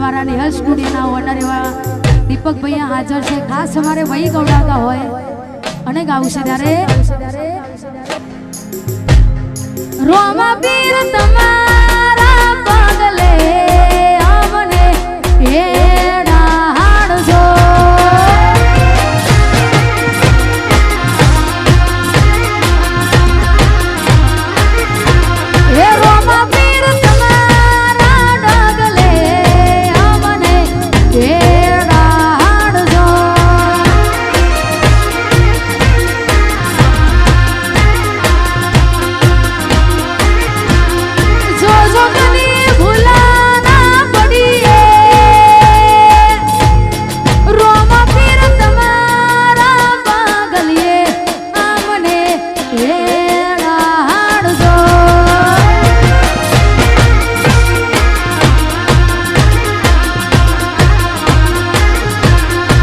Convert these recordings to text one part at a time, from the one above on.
અમારા નિહલ સ્ટુડિયોના ઓનર એવા દીપક ભૈયા હાજર છે. ખાસ અમારે વહી ગવડાવતા હોય અને ગાવું છે ત્યારે રોમા પીર તમારા પગલે અમને એડા હાડજો. હે રોમા પીર તમારા ડગલે અમને એડા હાડજો. જો જો કદી ભૂલા ના પડીએ રોમા પીર તમારા પગલે અમને એડા હાડજો.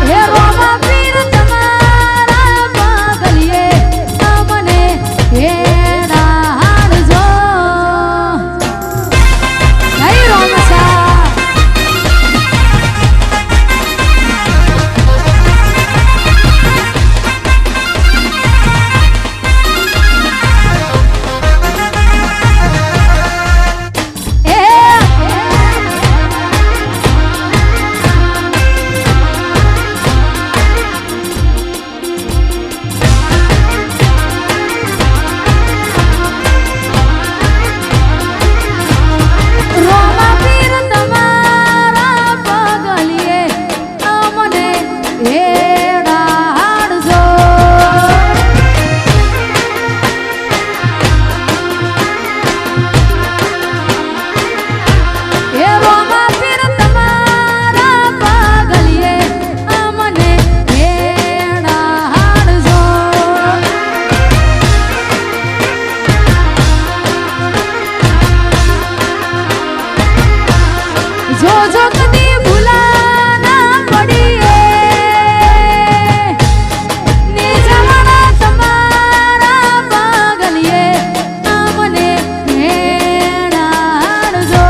હે રોમા પીર તમારા પગલે અમને એડા હાડજો. જય રોમસા. રોમા પીર તમારા પગલે અમને એડા હાડજો. હે રોમા પીર તમારા પગલે અમને એડા હાડજો. જો જો કદી ભૂલા ના પડીએ ને જવાના તમારા પગલે અમને એડા હાડજો.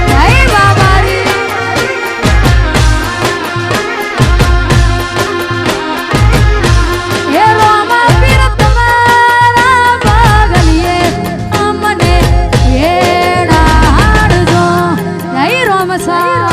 જય બાબારી. હે રોમા પીર તમારા પગલે અમને એડા હાડજો. જય રોમસા.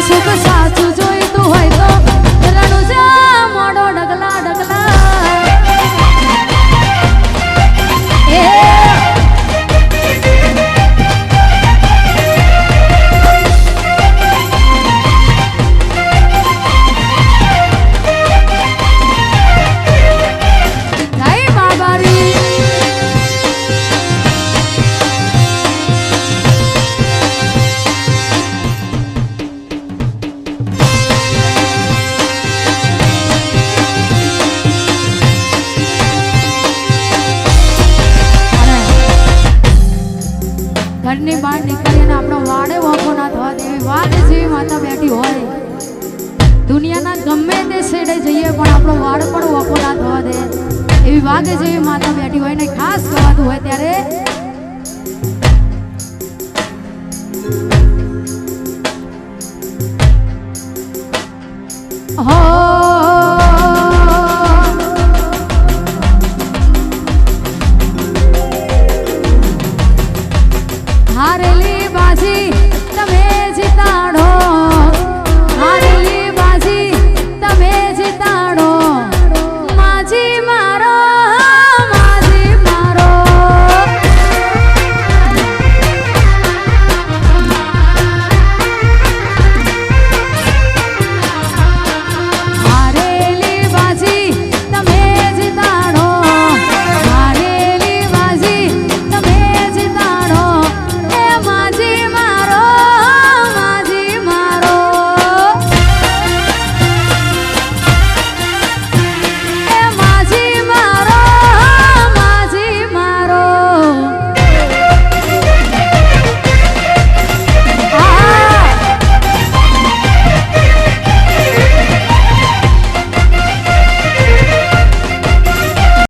સુખ સાચું જોઈતું હોય તો રણું જા મોડો ડગલા ડગલા એ ઘરની બહાર નીકળીને આપણો વાડે વોકો ના થવા દેવી વાત જેવી માતા બેઠી હોય દુનિયાના ગમે તે છેડે જઈએ પણ આપણો વાડ પણ વોકો ના થવા દે એવી વાઘ જેવી માતા બેઠી હોય ને ખાસ કહેવાતું હોય ત્યારે હો